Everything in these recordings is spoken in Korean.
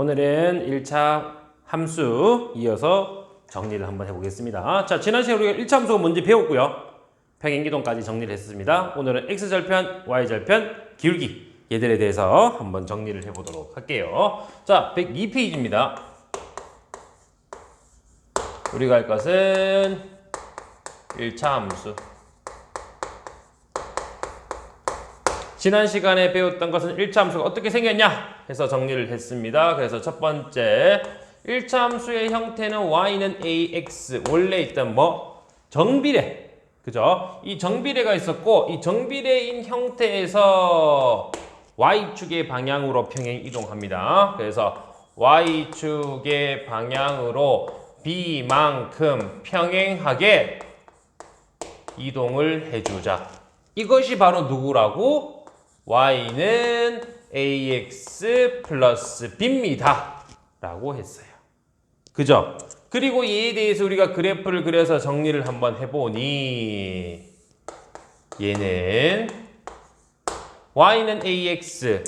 오늘은 1차 함수 이어서 정리를 한번 해보겠습니다. 자, 지난 시간에 우리가 1차 함수가 뭔지 배웠고요. 평행이동까지 정리를 했습니다. 오늘은 x절편, y절편, 기울기 얘들에 대해서 한번 정리를 해보도록 할게요. 자, 102페이지입니다. 우리가 할 것은 1차 함수. 지난 시간에 배웠던 것은 1차 함수가 어떻게 생겼냐 해서 정리를 했습니다. 그래서 첫 번째 1차 함수의 형태는 y는 ax 원래 있던 정비례, 그죠? 이 정비례가 있었고 이 정비례인 형태에서 y축의 방향으로 평행 이동합니다. 그래서 y축의 방향으로 b만큼 평행하게 이동을 해주자. 이것이 바로 누구라고? y는 ax 플러스 b입니다 라고 했어요. 그죠? 그리고 이에 대해서 우리가 그래프를 그려서 정리를 한번 해보니 얘는 y는 ax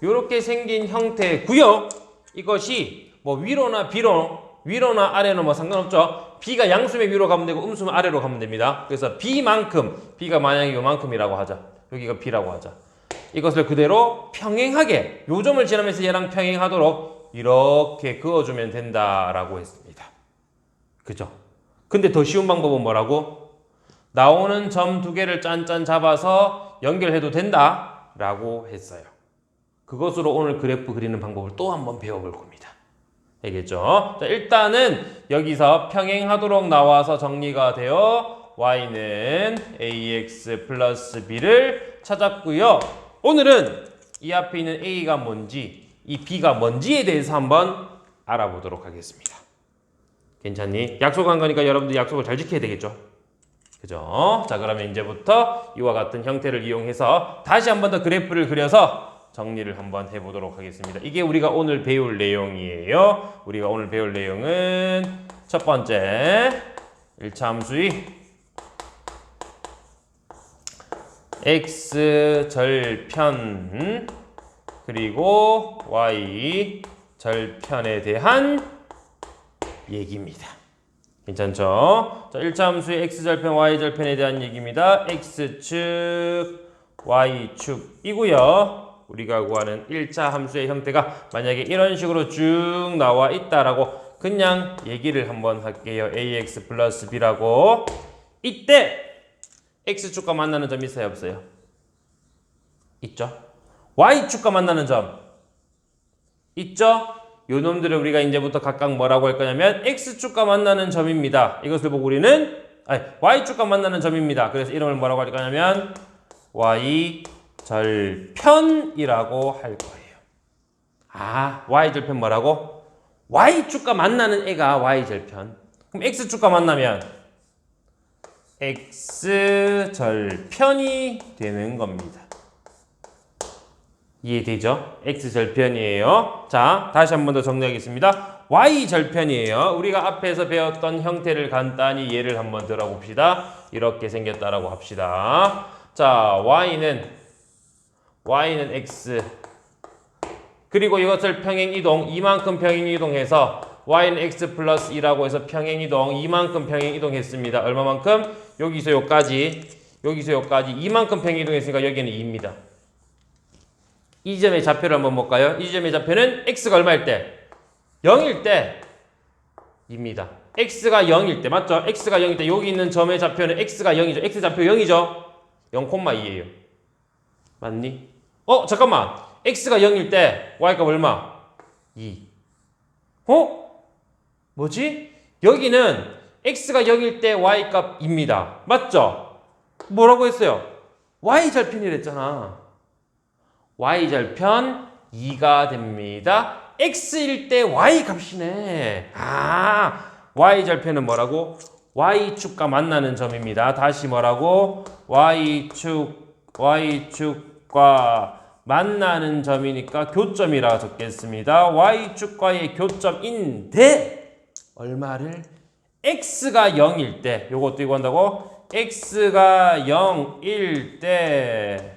이렇게 생긴 형태고요. 이것이 위로나 아래로 상관없죠. b가 양수면 위로 가면 되고 음수면 아래로 가면 됩니다. 그래서 b가 만약에 요만큼이라고 하자. 여기가 b라고 하자. 이것을 그대로 평행하게 요점을 지나면서 얘랑 평행하도록 이렇게 그어주면 된다라고 했습니다. 그죠? 근데 더 쉬운 방법은 뭐라고? 나오는 점 두 개를 짠짠 잡아서 연결해도 된다라고 했어요. 그것으로 오늘 그래프 그리는 방법을 또 한번 배워볼 겁니다. 알겠죠? 자, 일단은 여기서 평행하도록 나와서 정리가 되어 y는 ax 플러스 b를 찾았고요. 오늘은 이 앞에 있는 a가 뭔지, 이 b가 뭔지에 대해서 한번 알아보도록 하겠습니다. 괜찮니? 약속한 거니까 여러분들 약속을 잘 지켜야 되겠죠? 그죠? 자, 그러면 이제부터 이와 같은 형태를 이용해서 다시 한번 더 그래프를 그려서 정리를 한번 해보도록 하겠습니다. 이게 우리가 오늘 배울 내용이에요. 우리가 오늘 배울 내용은 첫 번째 1차 함수의 x절편 그리고 y절편에 대한 얘기입니다. 괜찮죠? 자, 1차 함수의 x절편, y절편에 대한 얘기입니다. x축, y축이고요. 우리가 구하는 1차 함수의 형태가 만약에 이런 식으로 쭉 나와 있다라고 그냥 얘기를 한번 할게요. ax 플러스 b라고. 이때 x축과 만나는 점 있어요, 없어요? 있죠? y축과 만나는 점 있죠? 요 놈들을 우리가 이제부터 각각 뭐라고 할 거냐면 x축과 만나는 점입니다. 이것을 보고 우리는 y축과 만나는 점입니다. 그래서 이름을 뭐라고 할 거냐면 y절편이라고 할 거예요. y절편 뭐라고? y축과 만나는 애가 y절편. 그럼 x축과 만나면 x절편이 되는 겁니다. 이해되죠? x절편이에요. 자, 다시 한 번 더 정리하겠습니다. y절편이에요. 우리가 앞에서 배웠던 형태를 간단히 예를 한번 들어봅시다. 이렇게 생겼다라고 합시다. 자, y는 x 그리고 이것을 평행이동 이만큼 평행이동해서 y는 x 플러스 2라고 해서 평행이동 이만큼 평행이동했습니다. 얼마만큼? 여기서 여기까지 이만큼 평행이동했으니까 여기는 2입니다. 이 점의 좌표를 한번 볼까요? 이 점의 좌표는 x가 얼마일 때? 0일 때 입니다. x가 0일 때 맞죠? x가 0일 때 여기 있는 점의 좌표는 x가 0이죠. x 좌표 0이죠? 0,2예요. 맞니? 잠깐만. x가 0일 때 y값 얼마? 2. 뭐지? 여기는 x가 0일 때 y값입니다. 맞죠? 뭐라고 했어요? y절편이랬잖아. y절편 2가 됩니다. x일 때 y값이네. y절편은 뭐라고? y축과 만나는 점입니다. 다시 뭐라고? y축과 만나는 점이니까 교점이라고 적겠습니다. y축과의 교점인데 얼마를? x가 0일 때 요거 어떻게 구한다고? x가 0일 때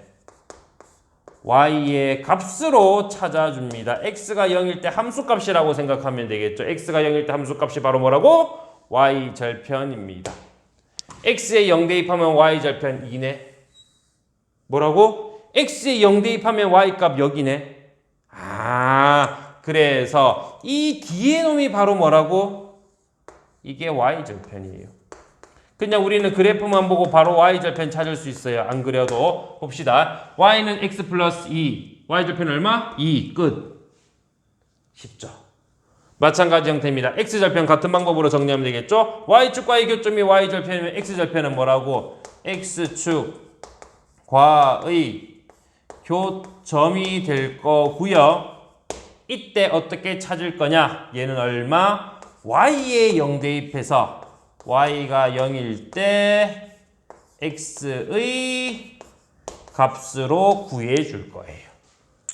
y의 값으로 찾아줍니다. x가 0일 때 함수값이라고 생각하면 되겠죠. x가 0일 때 함수값이 바로 뭐라고? y절편입니다. x에 0 대입하면 y절편 2네. 뭐라고? x에 0 대입하면 y값 여기네. 그래서 이 뒤에 놈이 바로 뭐라고? 이게 y절편이에요. 그냥 우리는 그래프만 보고 바로 y절편 찾을 수 있어요. 안 그려도 봅시다. y는 x 플러스 2. y절편 얼마? 2. 끝. 쉽죠? 마찬가지 형태입니다. x절편 같은 방법으로 정리하면 되겠죠? y축과의 교점이 y절편이면 x절편은 뭐라고? x축과의 교점이 될 거고요. 이때 어떻게 찾을 거냐? 얘는 얼마? y에 0 대입해서 y가 0일 때 x의 값으로 구해줄 거예요.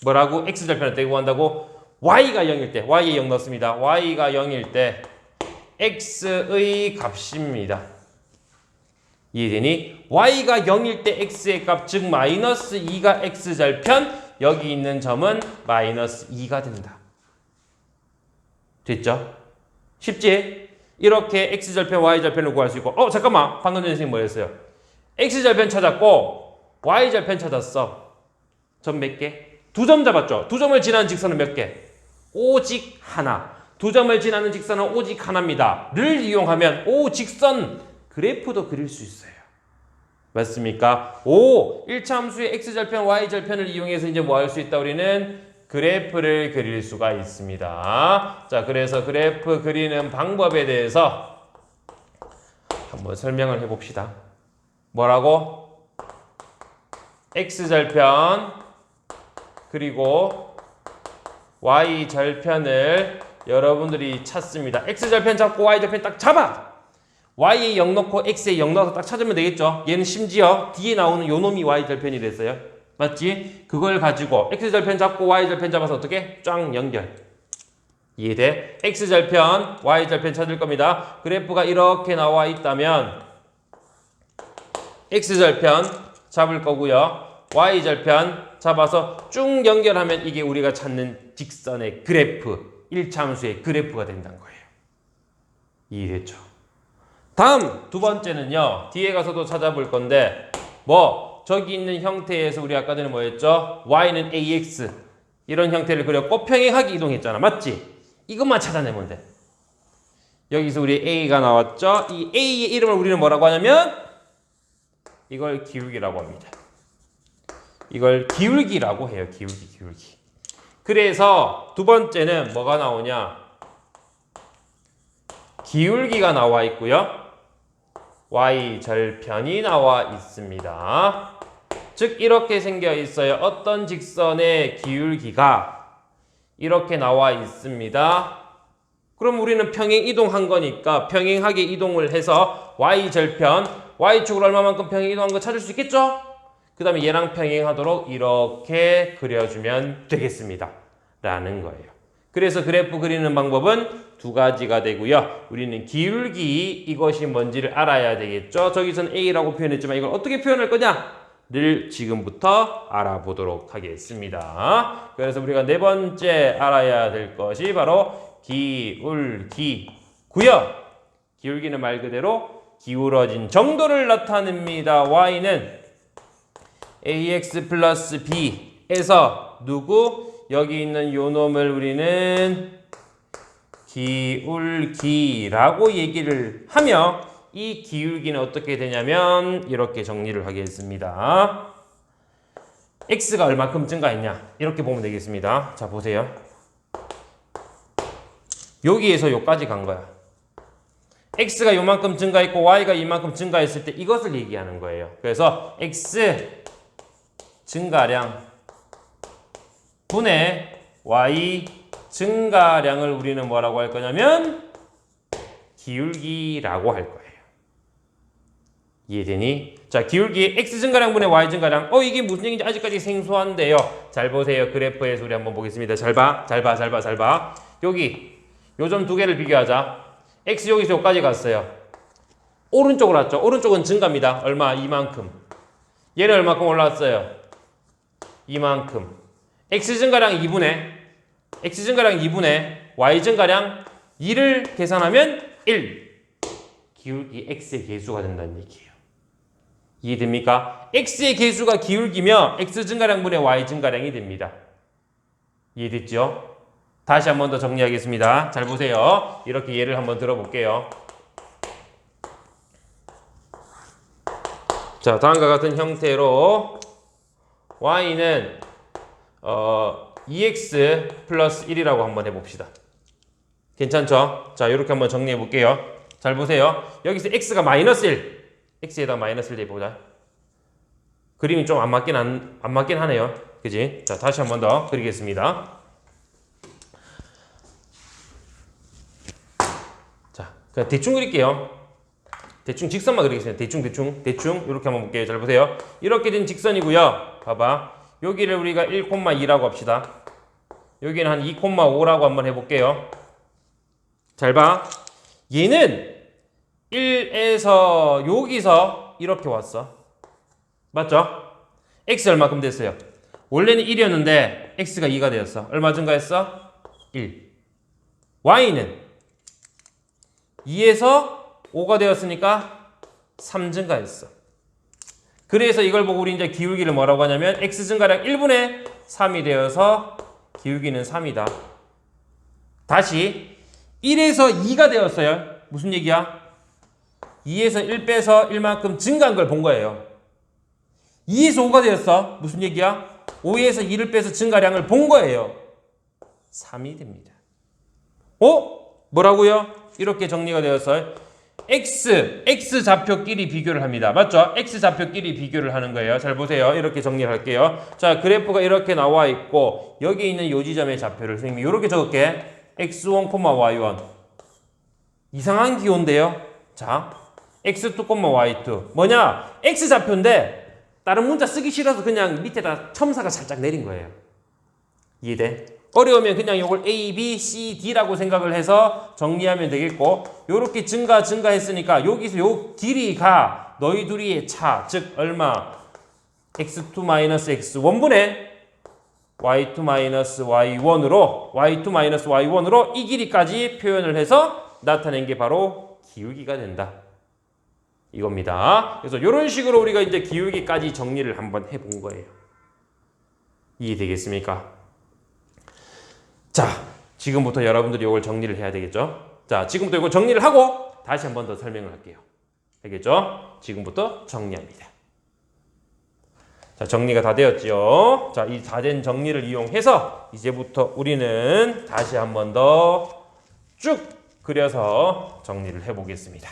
뭐라고? x절편을 떼고 한다고? y가 0일 때, y에 0 넣습니다. y가 0일 때 x의 값입니다. 이해되니? y가 0일 때 x의 값, 즉 마이너스 2가 x절편, 여기 있는 점은 마이너스 2가 된다. 됐죠? 쉽지? 이렇게 x절편, y절편을 구할 수 있고 잠깐만! 방금 전에 선생님 뭐 했어요? x절편 찾았고 y절편 찾았어. 점 몇 개? 2점 잡았죠? 2점을 지나는 직선은 몇 개? 오직 하나. 2점을 지나는 직선은 오직 하나입니다. 를 이용하면 직선 그래프도 그릴 수 있어요. 맞습니까? 1차 함수의 x절편, y절편을 이용해서 이제 뭐 할 수 있다? 우리는 그래프를 그릴 수가 있습니다. 자, 그래서 그래프 그리는 방법에 대해서 한번 설명을 해봅시다. 뭐라고? x절편 그리고 y절편을 여러분들이 찾습니다. x절편 잡고 y절편 딱 잡아! y에 0 넣고 x에 0 넣어서 딱 찾으면 되겠죠. 얘는 심지어 뒤에 나오는 요 놈이 y절편이 됐어요. 맞지? 그걸 가지고 x절편 잡고 y절편 잡아서 어떻게? 쫙 연결. 이해돼? x절편, y절편 찾을 겁니다. 그래프가 이렇게 나와 있다면 x절편 잡을 거고요. y절편 잡아서 쭉 연결하면 이게 우리가 찾는 직선의 그래프, 1차 함수의 그래프가 된다는 거예요. 이해됐죠? 다음 두 번째는요. 뒤에 가서도 찾아볼 건데 저기 있는 형태에서 우리 아까 전에 뭐 했죠? y는 ax 이런 형태를 그렸고 평행하게 이동했잖아. 맞지? 이것만 찾아내면 돼. 여기서 우리 a가 나왔죠? 이 a의 이름을 우리는 뭐라고 하냐면 이걸 기울기라고 합니다. 이걸 기울기라고 해요. 기울기. 그래서 두 번째는 뭐가 나오냐? 기울기가 나와 있고요. y절편이 나와 있습니다. 즉 이렇게 생겨 있어요. 어떤 직선의 기울기가 이렇게 나와 있습니다. 그럼 우리는 평행 이동한 거니까 평행하게 이동을 해서 y절편, y축을 얼마만큼 평행 이동한 거 찾을 수 있겠죠? 그 다음에 얘랑 평행하도록 이렇게 그려주면 되겠습니다. 라는 거예요. 그래서 그래프 그리는 방법은 두 가지가 되고요. 우리는 기울기 이것이 뭔지를 알아야 되겠죠. 저기서는 A라고 표현했지만 이걸 어떻게 표현할 거냐를 지금부터 알아보도록 하겠습니다. 그래서 우리가 네 번째 알아야 될 것이 바로 기울기고요. 기울기는 말 그대로 기울어진 정도를 나타냅니다. Y는 ax 플러스 b에서 누구? 여기 있는 요 놈을 우리는 기울기라고 얘기를 하며 이 기울기는 어떻게 되냐면 이렇게 정리를 하겠습니다. x가 얼마큼 증가했냐? 이렇게 보면 되겠습니다. 자, 보세요. 여기에서 여기까지 간 거야. x가 요만큼 증가했고 y가 이만큼 증가했을 때 이것을 얘기하는 거예요. 그래서 x 증가량 분의 y 증가량을 우리는 뭐라고 할 거냐면 기울기라고 할 거예요. 이해되니? 자, 기울기 x 증가량 분의 y 증가량. 이게 무슨 얘기인지 아직까지 생소한데요. 잘 보세요. 그래프에서 우리 한번 보겠습니다. 잘 봐. 여기 요 점 두 개를 비교하자. x 여기서 여기까지 갔어요. 오른쪽으로 왔죠. 오른쪽은 증가입니다. 얼마? 이만큼. 얘는 얼마큼 올라왔어요? 이만큼. x 증가량 2분의 x 증가량 2분의 y 증가량 2를 계산하면 1. 기울기 x의 계수가 된다는 얘기예요. 이해됩니까? x의 계수가 기울기며 x 증가량분의 y 증가량이 됩니다. 이해됐죠? 다시 한 번 더 정리하겠습니다. 잘 보세요. 이렇게 예를 한번 들어볼게요. 자, 다음과 같은 형태로 y는 2x 플러스 1이라고 한번 해봅시다. 괜찮죠? 자, 이렇게 한번 정리해 볼게요. 잘 보세요. 여기서 x가 마이너스 1. x에다 마이너스 1 대보자. 그림이 좀 안 맞긴 하네요. 그지? 자, 다시 한 번 더 그리겠습니다. 자, 그냥 대충 그릴게요. 대충 직선만 그리겠습니다. 대충 이렇게 한번 볼게요. 잘 보세요. 이렇게 된 직선이고요. 봐봐. 여기를 우리가 1,2라고 합시다. 여기는 한 2,5라고 한번 해볼게요. 잘 봐. 얘는 1에서 여기서 이렇게 왔어. 맞죠? x 얼마큼 됐어요? 원래는 1이었는데 x가 2가 되었어. 얼마 증가했어? 1. y는 2에서 5가 되었으니까 3 증가했어. 그래서 이걸 보고 우리 이제 기울기를 뭐라고 하냐면 x 증가량 1분의 3이 되어서 기울기는 3이다. 다시 1에서 2가 되었어요. 무슨 얘기야? 2에서 1 빼서 1만큼 증가한 걸 본 거예요. 2에서 5가 되었어. 무슨 얘기야? 5에서 2를 빼서 증가량을 본 거예요. 3이 됩니다. 뭐라고요? 이렇게 정리가 되었어요. x 좌표끼리 비교를 합니다. 맞죠? x 좌표끼리 비교를 하는 거예요. 잘 보세요. 이렇게 정리를 할게요. 자, 그래프가 이렇게 나와 있고 여기 있는 요 지점의 좌표를 선생님이 이렇게 적을게. x1, y1 이상한 기호인데요. 자, x2, y2 뭐냐? x 좌표인데 다른 문자 쓰기 싫어서 그냥 밑에다 첨사가 살짝 내린 거예요. 이해돼? 어려우면 그냥 이걸 A, B, C, D라고 생각을 해서 정리하면 되겠고 요렇게 증가했으니까 여기서 요 길이가 너희 둘이의 차, 즉 얼마? x2-x1분의 y2-y1으로 이 길이까지 표현을 해서 나타낸 게 바로 기울기가 된다. 이겁니다. 그래서 이런 식으로 우리가 이제 기울기까지 정리를 한번 해본 거예요. 이해되겠습니까? 자, 지금부터 여러분들이 이걸 정리를 해야 되겠죠? 자, 지금부터 이걸 정리를 하고 다시 한 번 더 설명을 할게요. 알겠죠? 지금부터 정리합니다. 자, 정리가 다 되었죠? 자, 이 다 된 정리를 이용해서 이제부터 우리는 다시 한 번 더 쭉 그려서 정리를 해보겠습니다.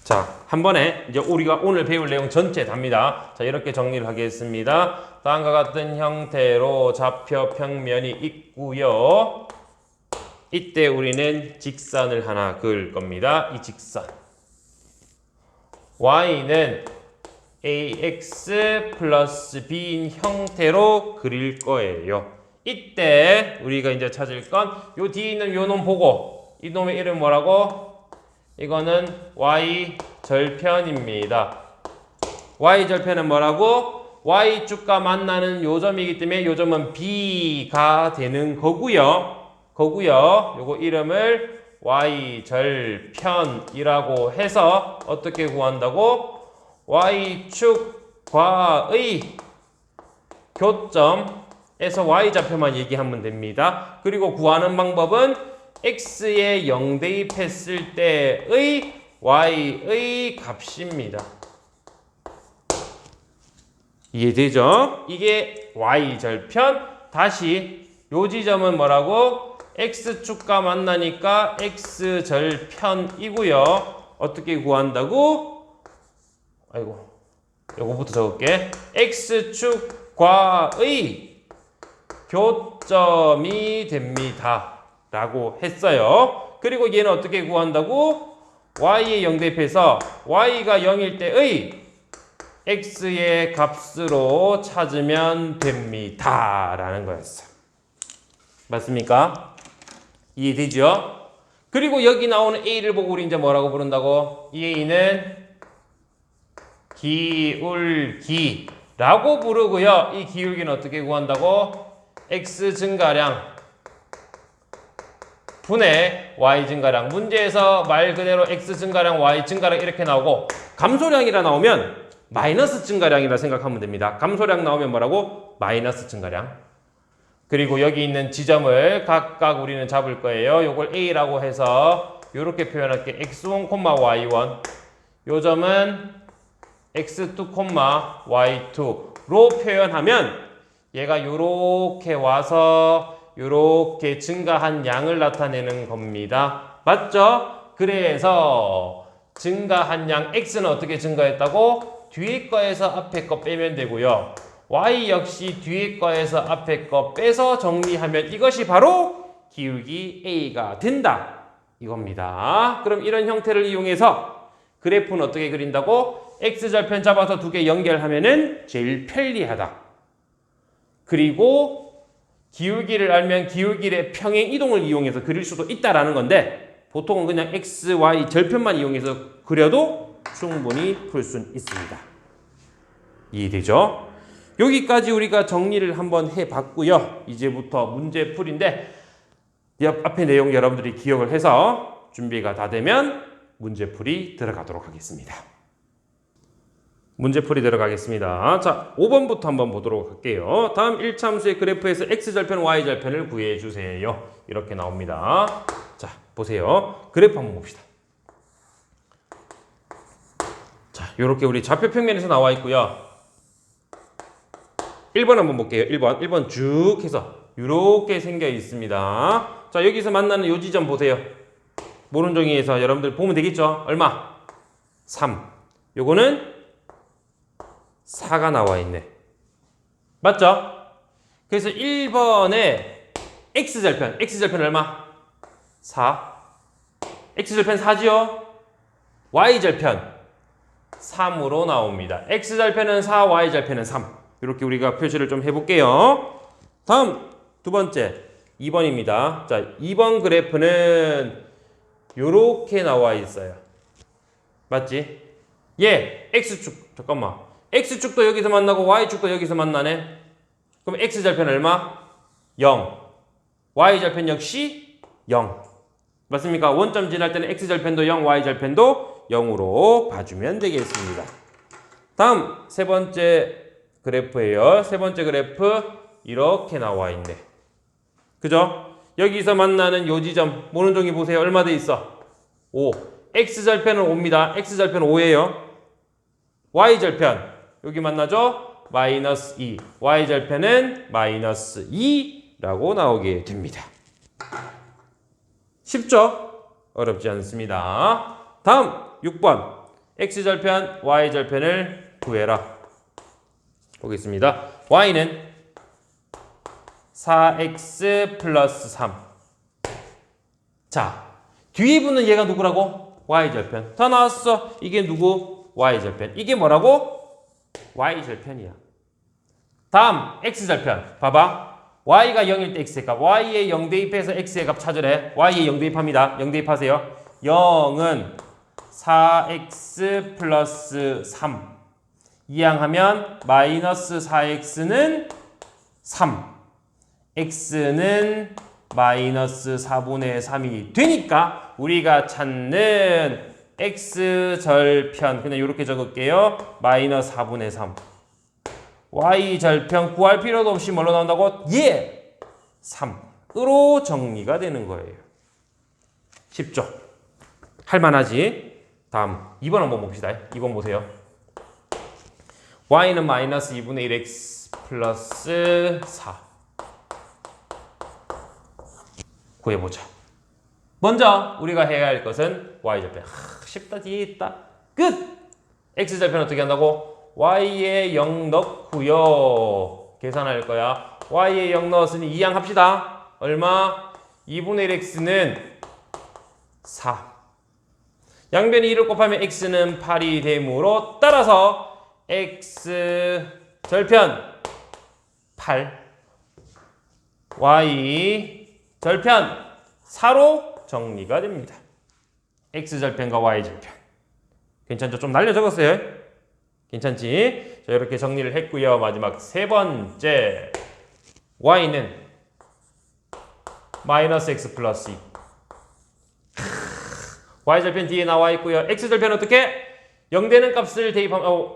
자, 한 번에 이제 우리가 오늘 배울 내용 전체 답니다. 자, 이렇게 정리를 하겠습니다. 다음과 같은 형태로 좌표 평면이 있고요. 이때 우리는 직선을 하나 그을 겁니다. 이 직선. y는 ax 플러스 b인 형태로 그릴 거예요. 이때 우리가 이제 찾을 건 요 뒤에 있는 요 놈 보고 이 놈의 이름 뭐라고? 이거는 y절편입니다. y절편은 뭐라고? y축과 만나는 요점이기 때문에 요점은 b가 되는 거고요. 요거 이름을 y절편이라고 해서 어떻게 구한다고? y축과의 교점에서 y좌표만 얘기하면 됩니다. 그리고 구하는 방법은 x에 0 대입했을 때의 y의 값입니다. 이해되죠? 이게 y절편. 다시 요 지점은 뭐라고? x축과 만나니까 x절편이고요. 어떻게 구한다고? 아이고, 요거부터 적을게. x축과의 교점이 됩니다. 라고 했어요. 그리고 얘는 어떻게 구한다고? y에 0 대입해서 y가 0일 때의 x의 값으로 찾으면 됩니다. 라는 거였어. 맞습니까? 이해되죠? 그리고 여기 나오는 A를 보고 우리 이제 뭐라고 부른다고? 이 A는 기울기라고 부르고요. 이 기울기는 어떻게 구한다고? X 증가량 분의 Y 증가량. 문제에서 말 그대로 X 증가량, Y 증가량 이렇게 나오고 감소량이라 나오면 마이너스 증가량이라 생각하면 됩니다. 감소량 나오면 뭐라고? 마이너스 증가량. 그리고 여기 있는 지점을 각각 우리는 잡을 거예요. 요걸 A라고 해서 이렇게 표현할게. X1, Y1. 요 점은 X2, Y2로 표현하면 얘가 요렇게 와서 요렇게 증가한 양을 나타내는 겁니다. 맞죠? 그래서 증가한 양 X는 어떻게 증가했다고? 뒤에 거에서 앞에 거 빼면 되고요. Y 역시 뒤에 거에서 앞에 거 빼서 정리하면 이것이 바로 기울기 A가 된다. 이겁니다. 그럼 이런 형태를 이용해서 그래프는 어떻게 그린다고? X절편 잡아서 두 개 연결하면은 제일 편리하다. 그리고 기울기를 알면 기울기의 평행 이동을 이용해서 그릴 수도 있다라는 건데 보통은 그냥 X, Y 절편만 이용해서 그려도 충분히 풀 수 있습니다. 이해되죠? 여기까지 우리가 정리를 한번 해봤고요. 이제부터 문제풀인데 앞에 내용 여러분들이 기억을 해서 준비가 다 되면 문제풀이 들어가도록 하겠습니다. 문제풀이 들어가겠습니다. 자, 5번부터 한번 보도록 할게요. 다음 1차함수의 그래프에서 X절편, Y절편을 구해주세요. 이렇게 나옵니다. 자, 보세요. 그래프 한번 봅시다. 자, 이렇게 우리 좌표 평면에서 나와 있고요. 1번 한번 볼게요. 1번 쭉 해서 이렇게 생겨 있습니다. 자, 여기서 만나는 요 지점 보세요. 모른종이에서 여러분들 보면 되겠죠? 얼마? 3. 요거는 4가 나와 있네. 맞죠? 그래서 1번에 X절편 얼마? 4. X절편 4지요? Y절편 3으로 나옵니다. X절편은 4, Y절편은 3. 이렇게 우리가 표시를 좀 해볼게요. 다음 두 번째 2번입니다. 자, 2번 그래프는 요렇게 나와 있어요. 맞지? 예, X축 잠깐만. X축도 여기서 만나고 Y축도 여기서 만나네. 그럼 X절편 얼마? 0. Y절편 역시 0. 맞습니까? 원점 지날 때는 X절편도 0, Y절편도 0으로 봐주면 되겠습니다. 다음 세 번째 그래프예요. 세 번째 그래프 이렇게 나와 있네. 그죠? 여기서 만나는 요 지점 모른종이 보세요. 얼마 돼 있어? 5. X절편은 5입니다. X절편 5예요. Y절편 여기 만나죠? 마이너스 2. Y절편은 마이너스 2라고 나오게 됩니다. 쉽죠? 어렵지 않습니다. 다음 6번 X절편, Y절편을 구해라. 보겠습니다. Y는 4X 플러스 3. 자, 뒤에 붙는 얘가 누구라고? Y절편. 다 나왔어. 이게 누구? Y절편. 이게 뭐라고? Y절편이야. 다음 X절편. 봐봐. Y가 0일 때 X의 값. Y에 0 대입해서 X의 값 찾으래. Y에 0 대입합니다. 0 대입하세요. 0은 4X 플러스 3. 이항하면 마이너스 4x는 3, x는 마이너스 4분의 3이 되니까 우리가 찾는 x절편 그냥 이렇게 적을게요. 마이너스 4분의 3. y절편 구할 필요도 없이 뭘로 나온다고? 예! 3으로 정리가 되는 거예요. 쉽죠? 할만하지? 다음 2번 한번 봅시다. 2번 보세요. y는 마이너스 2분의 1x 플러스 4 구해보자. 먼저 우리가 해야 할 것은 y절편. 쉽다. 뒤에 있다. 끝! x절편 어떻게 한다고? y에 0 넣고요. 계산할 거야. y에 0 넣었으니 이항합시다. 얼마? 2분의 1x는 4. 양변이 1을 곱하면 x는 8이 되므로 따라서 x 절편 8 y 절편 4로 정리가 됩니다. x절편과 y절편. 괜찮죠? 좀 날려 적었어요. 괜찮지? 자, 이렇게 정리를 했고요. 마지막 세 번째 y는 마이너스 x 플러스 2. y절편 뒤에 나와 있고요. x절편 어떻게? 0 되는 값을 대입하면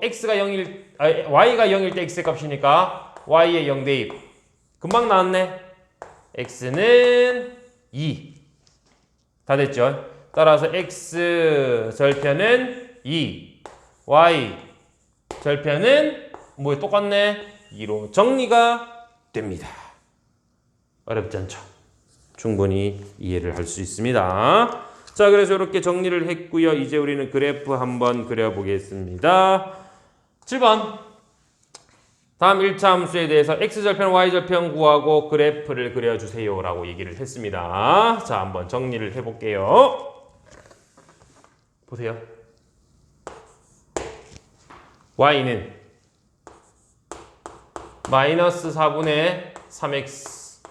y가 0일 때 x의 값이니까 y의 0 대입. 금방 나왔네. x는 2. 다 됐죠? 따라서 x절편은 2, y절편은 뭐 똑같네? 2로 정리가 됩니다. 어렵지 않죠? 충분히 이해를 할 수 있습니다. 자, 그래서 이렇게 정리를 했고요. 이제 우리는 그래프 한번 그려보겠습니다. 7번. 다음 1차 함수에 대해서 x절편, y절편 구하고 그래프를 그려주세요 라고 얘기를 했습니다. 자, 한번 정리를 해볼게요. 보세요. y는 마이너스 4분의 3x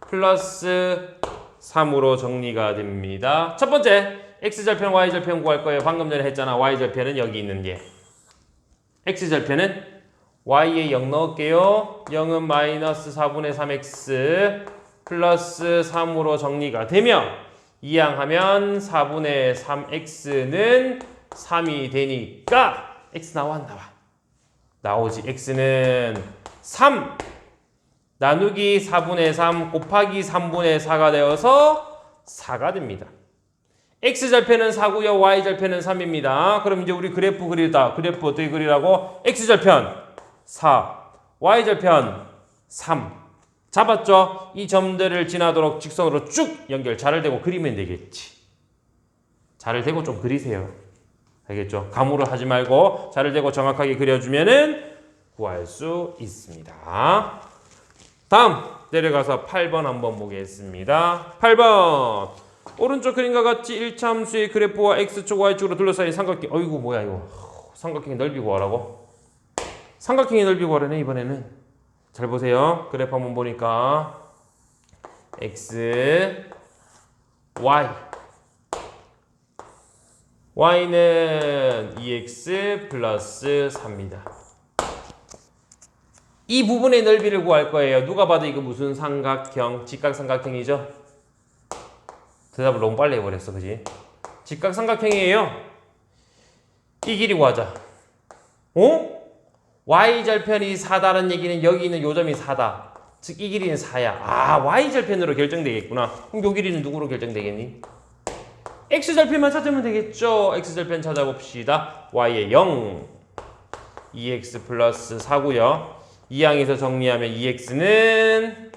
플러스 3으로 정리가 됩니다. 첫 번째, x절편, y절편 구할 거예요. 방금 전에 했잖아. y절편은 여기 있는 게. x절편은 y에 0 넣을게요. 0은 마이너스 4분의 3x 플러스 3으로 정리가 되며 이항하면 4분의 3x는 3이 되니까 x 나와 안 나와? 나오지. x는 3 나누기 4분의 3 곱하기 3분의 4가 되어서 4가 됩니다. x절편은 4고요. y절편은 3입니다. 그럼 이제 우리 그래프 그리다. 그래프 어떻게 그리라고? x절편 4, y절편 3. 잡았죠? 이 점들을 지나도록 직선으로 쭉 연결. 자를 대고 그리면 되겠지. 자를 대고 좀 그리세요. 알겠죠? 감으로 하지 말고 자를 대고 정확하게 그려주면은 구할 수 있습니다. 다음 내려가서 8번 한번 보겠습니다. 8번. 오른쪽 그림과 같이 1차 함수의 그래프와 x축, y축으로 둘러싸인 삼각형. 어이구 뭐야 이거. 삼각형의 넓이 구하라고? 삼각형의 넓이 구하라네 이번에는. 잘 보세요. 그래프 한번 보니까 x, y. y는 2x 플러스 3입니다. 이 부분의 넓이를 구할 거예요. 누가 봐도 이거 무슨 삼각형? 직각삼각형이죠? 대답을 너무 빨리 해버렸어. 그지? 직각삼각형이에요. 이 길이 구하자. 어? y절편이 4다는 얘기는 여기 있는 요 점이 4다. 즉 이 길이는 4야. 아, y절편으로 결정되겠구나. 그럼 요 길이는 누구로 결정되겠니? x절편만 찾으면 되겠죠. x절편 찾아봅시다. y의 0, 2x 플러스 4고요. 이항에서 정리하면 2x는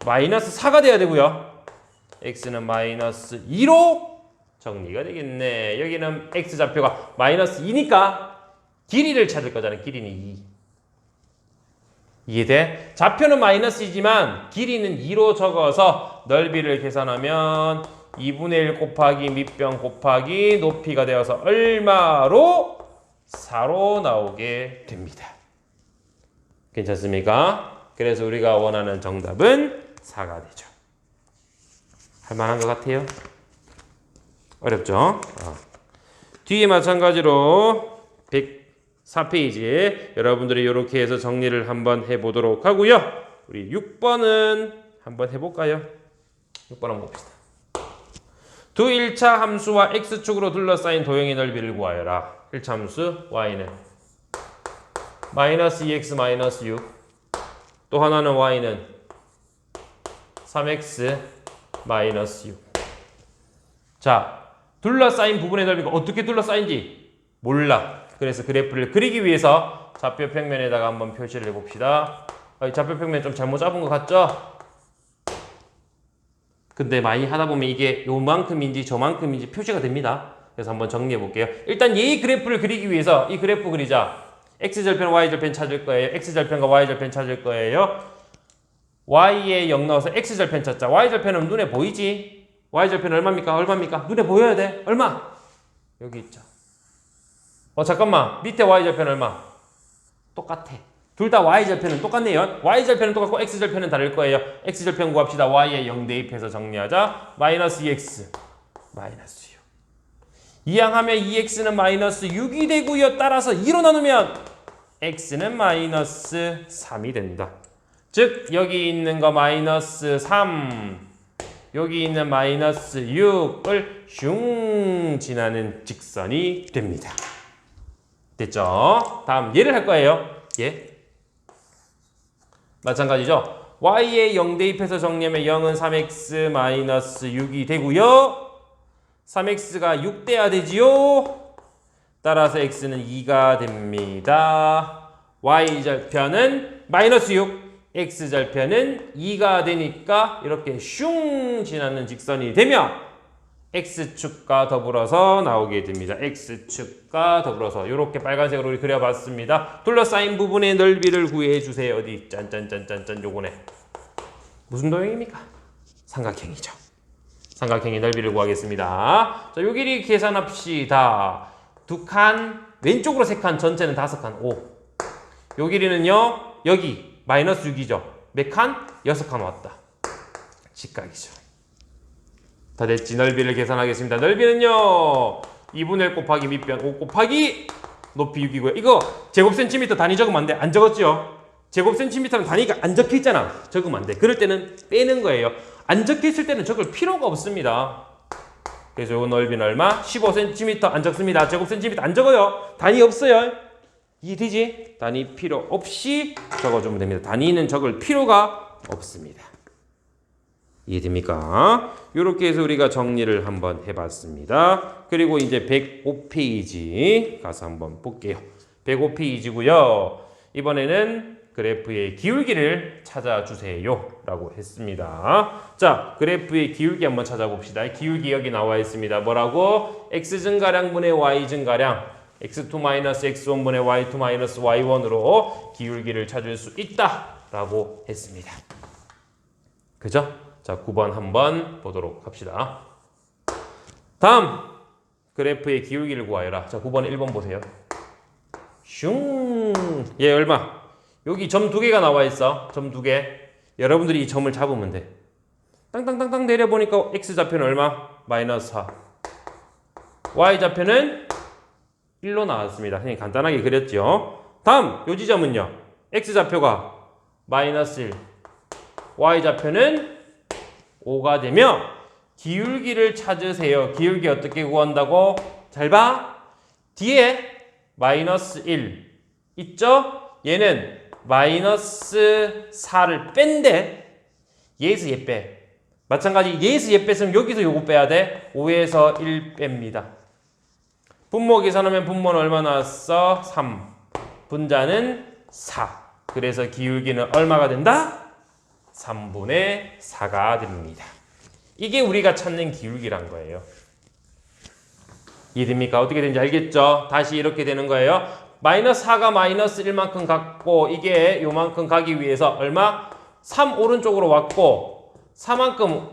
마이너스 4가 돼야 되고요. x는 마이너스 2로 정리가 되겠네. 여기는 x좌표가 마이너스 2니까 길이를 찾을 거잖아. 길이는 2. 이해돼? 좌표는 마이너스이지만 길이는 2로 적어서 넓이를 계산하면 2분의 1 곱하기 밑변 곱하기 높이가 되어서 얼마로? 4로 나오게 됩니다. 괜찮습니까? 그래서 우리가 원하는 정답은 4가 되죠. 할만한 것 같아요? 어렵죠? 뒤에 마찬가지로 104페이지에 여러분들이 이렇게 해서 정리를 한번 해보도록 하고요. 우리 6번은 한번 해볼까요? 6번 한번 봅시다. 두 1차 함수와 x축으로 둘러싸인 도형의 넓이를 구하여라. 1차 함수 y는 마이너스 2x 마이너스 6. 또 하나는 y는 3x 마이너스 6. 자, 둘러싸인 부분의 넓이가 어떻게 둘러싸인지 몰라. 그래서 그래프를 그리기 위해서 좌표 평면에다가 한번 표시를 해봅시다. 좌표 평면 좀 잘못 잡은 것 같죠? 근데 많이 하다 보면 이게 요만큼인지 저만큼인지 표시가 됩니다. 그래서 한번 정리해 볼게요. 일단 이 그래프를 그리기 위해서 이 그래프 그리자. x절편, y절편 찾을 거예요. x절편과 y절편 찾을 거예요. y에 0 넣어서 x절편 찾자. y절편은 눈에 보이지? y절편 얼마입니까? 얼마입니까? 눈에 보여야 돼. 얼마? 여기 있죠. 잠깐만. 밑에 y절편 얼마? 똑같아. 둘 다 y절편은 똑같네요. y절편은 똑같고 x절편은 다를 거예요. x절편 구합시다. y에 0 대입해서 정리하자. 마이너스 2x 마이너스 6. 이항하면 2x는 마이너스 6이 되고요. 따라서 2로 나누면 x는 마이너스 3이 된다. 즉 여기 있는 거 마이너스 3, 여기 있는 마이너스 6을 슝 지나는 직선이 됩니다. 됐죠? 다음 얘를 할 거예요. 얘. 마찬가지죠. y에 0 대입해서 정리하면 0은 3x 마이너스 6이 되고요. 3x가 6 돼야 되지요. 따라서 x는 2가 됩니다. y절편은 마이너스 6, x절편은 2가 되니까 이렇게 슝 지나는 직선이 되며 x축과 더불어서 나오게 됩니다. x축과 더불어서 이렇게 빨간색으로 우리 그려봤습니다. 둘러싸인 부분의 넓이를 구해주세요. 어디 짠짠짠짠짠 요거네. 무슨 도형입니까? 삼각형이죠. 삼각형의 넓이를 구하겠습니다. 자, 요 길이 계산합시다. 두 칸, 왼쪽으로 세 칸, 전체는 5칸, 5. 요 길이는요, 여기 마이너스 6이죠. 몇 칸? 6칸 왔다. 직각이죠. 다 됐지? 넓이를 계산하겠습니다. 넓이는요, 2분의 1 곱하기 밑변 5 곱하기 높이 6이고요. 이거 제곱 센티미터 단위 적으면 안 돼. 안 적었죠? 제곱 센티미터는 단위가 안 적혀 있잖아. 적으면 안 돼. 그럴 때는 빼는 거예요. 안 적혀 있을 때는 적을 필요가 없습니다. 그래서 요 넓이는 얼마? 15cm 안 적습니다. 제곱 센티미터 안 적어요. 단위 없어요. 이해되지? 단위 필요 없이 적어주면 됩니다. 단위는 적을 필요가 없습니다. 이해됩니까? 이렇게 해서 우리가 정리를 한번 해봤습니다. 그리고 이제 105페이지 가서 한번 볼게요. 105페이지고요. 이번에는 그래프의 기울기를 찾아주세요 라고 했습니다. 자, 그래프의 기울기 한번 찾아봅시다. 기울기 여기 나와 있습니다. 뭐라고? x 증가량분의 y 증가량, x2-x1분의 y2-y1으로 기울기를 찾을 수 있다 라고 했습니다. 그죠? 자, 9번 한번 보도록 합시다. 다음 그래프의 기울기를 구하여라. 자, 9번에 1번 보세요. 슝! 얘 얼마? 여기 점 2개가 나와 있어. 점 2개. 여러분들이 이 점을 잡으면 돼. 땅땅땅땅 내려보니까 x좌표는 얼마? 마이너스 4. y좌표는 1로 나왔습니다. 그냥 간단하게 그렸죠. 다음 요 지점은요. x좌표가 마이너스 1, y좌표는 5가 되며 기울기를 찾으세요. 기울기 어떻게 구한다고? 잘 봐. 뒤에 마이너스 1 있죠? 얘는 마이너스 4를 뺀데 얘에서 얘 빼. 마찬가지 얘에서 얘 뺐으면 여기서 요거 빼야 돼. 5에서 1 뺍니다. 분모 계산하면 분모는 얼마 나왔어? 3. 분자는 4. 그래서 기울기는 얼마가 된다? 3분의 4가 됩니다. 이게 우리가 찾는 기울기란 거예요. 이해됩니까? 어떻게 되는지 알겠죠? 다시 이렇게 되는 거예요. 마이너스 4가 마이너스 1만큼 갔고 이게 요만큼 가기 위해서 얼마? 3 오른쪽으로 왔고 4만큼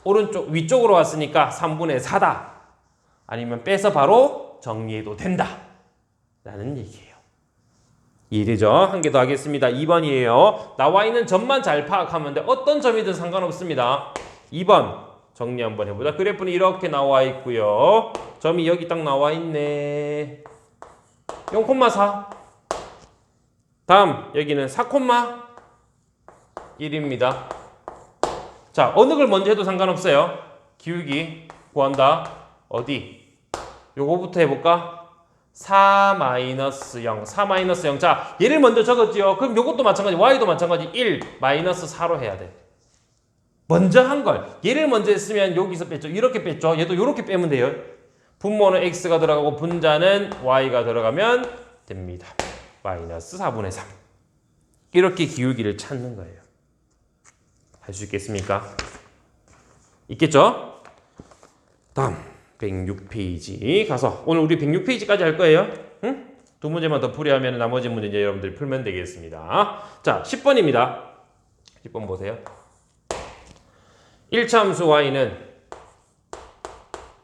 오른쪽 위쪽으로 왔으니까 3분의 4다. 아니면 빼서 바로 정리해도 된다. 라는 얘기예요. 이해되죠? 한 개 더 하겠습니다. 2번이에요. 나와 있는 점만 잘 파악하면 돼. 어떤 점이든 상관없습니다. 2번 정리 한번 해보자. 그래프는 이렇게 나와 있고요. 점이 여기 딱 나와 있네. 0,4. 다음 여기는 4,1입니다. 자, 어느 걸 먼저 해도 상관없어요. 기울기 구한다. 어디? 요거부터 해볼까? 4-0, 4-0. 자, 얘를 먼저 적었지요. 그럼 요것도 마찬가지, y도 마찬가지 1, 마이너스 4로 해야 돼. 먼저 한 걸. 얘를 먼저 했으면 여기서 뺐죠. 이렇게 뺐죠. 얘도 이렇게 빼면 돼요. 분모는 x가 들어가고 분자는 y가 들어가면 됩니다. 마이너스 4분의 3. 이렇게 기울기를 찾는 거예요. 할 수 있겠습니까? 있겠죠? 다음 106페이지 가서 오늘 우리 106페이지까지 할 거예요. 응? 두 문제만 더 풀이하면 나머지 문제 이제 여러분들이 풀면 되겠습니다. 자, 10번입니다. 10번 보세요. 1차 함수 y는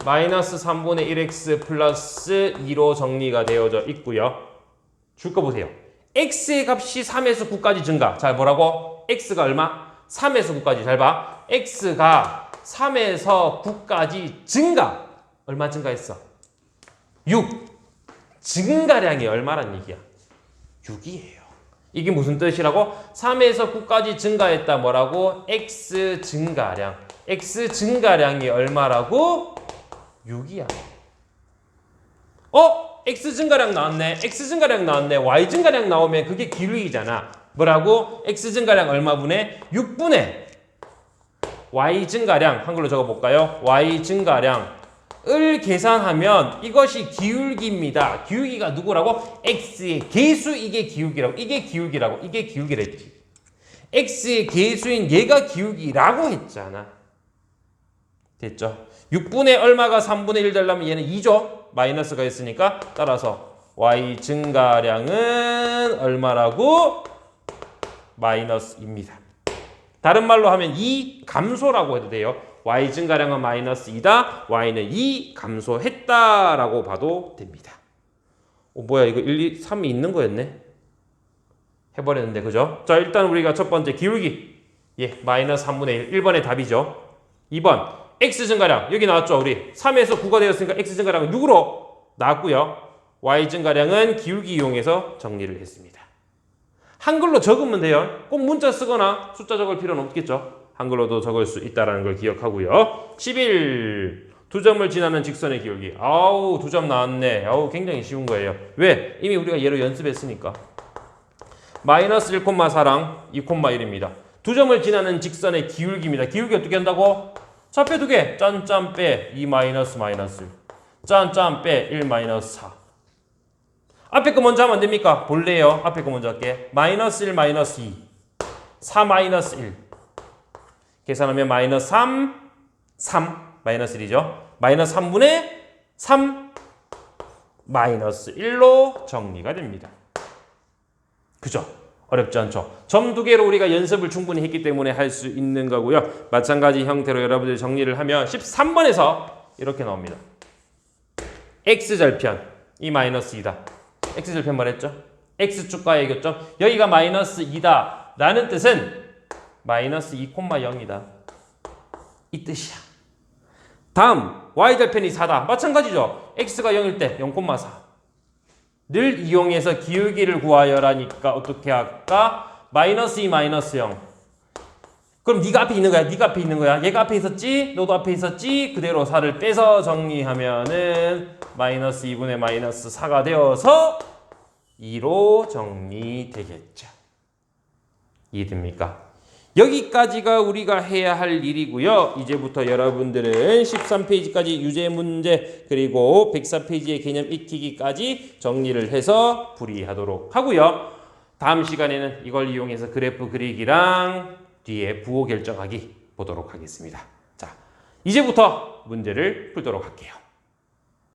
마이너스 3분의 1x 플러스 2로 정리가 되어져 있고요. 줄 거 보세요. x의 값이 3에서 9까지 증가. 자, 뭐라고? x가 얼마? 3에서 9까지. 잘 봐. x가 3에서 9까지 증가. 얼마 증가했어? 6. 증가량이 얼마란 얘기야? 6이에요. 이게 무슨 뜻이라고? 3에서 9까지 증가했다. 뭐라고? x 증가량. x 증가량이 얼마라고? 6이야. x 증가량 나왔네. x 증가량 나왔네. y 증가량 나오면 그게 기울기잖아. 뭐라고? x 증가량 얼마분의? 6분의 y 증가량. 한글로 적어볼까요? y 증가량을 계산하면 이것이 기울기입니다. 기울기가 누구라고? x의 계수. 이게 기울기라고. 이게 기울기라고. 이게 기울기랬지. x의 계수인 얘가 기울기라고 했잖아. 됐죠? 6분의 얼마가 3분의 1 되려면 얘는 2죠? 마이너스가 있으니까. 따라서 y 증가량은 얼마라고? 마이너스입니다. 다른 말로 하면 2 감소라고 해도 돼요. y 증가량은 마이너스 2다. y는 2 감소했다라고 봐도 됩니다. 뭐야, 이거 1, 2, 3이 있는 거였네? 해버렸는데, 그죠? 자, 일단 우리가 첫 번째 기울기. 예, 마이너스 3분의 1. 1번의 답이죠. 2번. x 증가량. 여기 나왔죠, 우리. 3에서 9가 되었으니까 x 증가량은 6으로 나왔고요. y 증가량은 기울기 이용해서 정리를 했습니다. 한글로 적으면 돼요. 꼭 문자 쓰거나 숫자 적을 필요는 없겠죠. 한글로도 적을 수 있다는 걸 기억하고요. 11. 두 점을 지나는 직선의 기울기. 아우, 2점 나왔네. 아우, 굉장히 쉬운 거예요. 왜? 이미 우리가 얘로 연습했으니까. 마이너스 1,4랑 2,1입니다. 두 점을 지나는 직선의 기울기입니다. 기울기 어떻게 한다고? 좌표 두 개. 짠짠 빼 2 마이너스 마이너스. 짠짠 빼 1 마이너스 4. 앞에 거 먼저 하면 안 됩니까? 볼래요. 앞에 거 먼저 할게. 마이너스 1 마이너스 2. 4 마이너스 1. 계산하면 마이너스 3. 3. 마이너스 1이죠. 마이너스 3분의 3. 마이너스 1로 정리가 됩니다. 그죠? 어렵지 않죠? 점 두 개로 우리가 연습을 충분히 했기 때문에 할 수 있는 거고요. 마찬가지 형태로 여러분들이 정리를 하면 13번에서 이렇게 나옵니다. x절편 이 마이너스 2다. x절편 말했죠? x축과의 교점. 여기가 마이너스 2다 라는 뜻은 마이너스 2,0이다. 이 뜻이야. 다음 y절편이 4다. 마찬가지죠. x가 0일 때 0,4. 늘 이용해서 기울기를 구하여라니까 어떻게 할까? 마이너스 2 마이너스 0. 그럼 네가 앞에 있는 거야. 네가 앞에 있는 거야. 얘가 앞에 있었지? 너도 앞에 있었지? 그대로 4를 빼서 정리하면은 마이너스 2분의 마이너스 4가 되어서 2로 정리되겠죠. 이해됩니까? 여기까지가 우리가 해야 할 일이고요. 이제부터 여러분들은 13페이지까지 유제 문제 그리고 104페이지의 개념 익히기까지 정리를 해서 풀이하도록 하고요. 다음 시간에는 이걸 이용해서 그래프 그리기랑 뒤에 부호 결정하기 보도록 하겠습니다. 자, 이제부터 문제를 풀도록 할게요.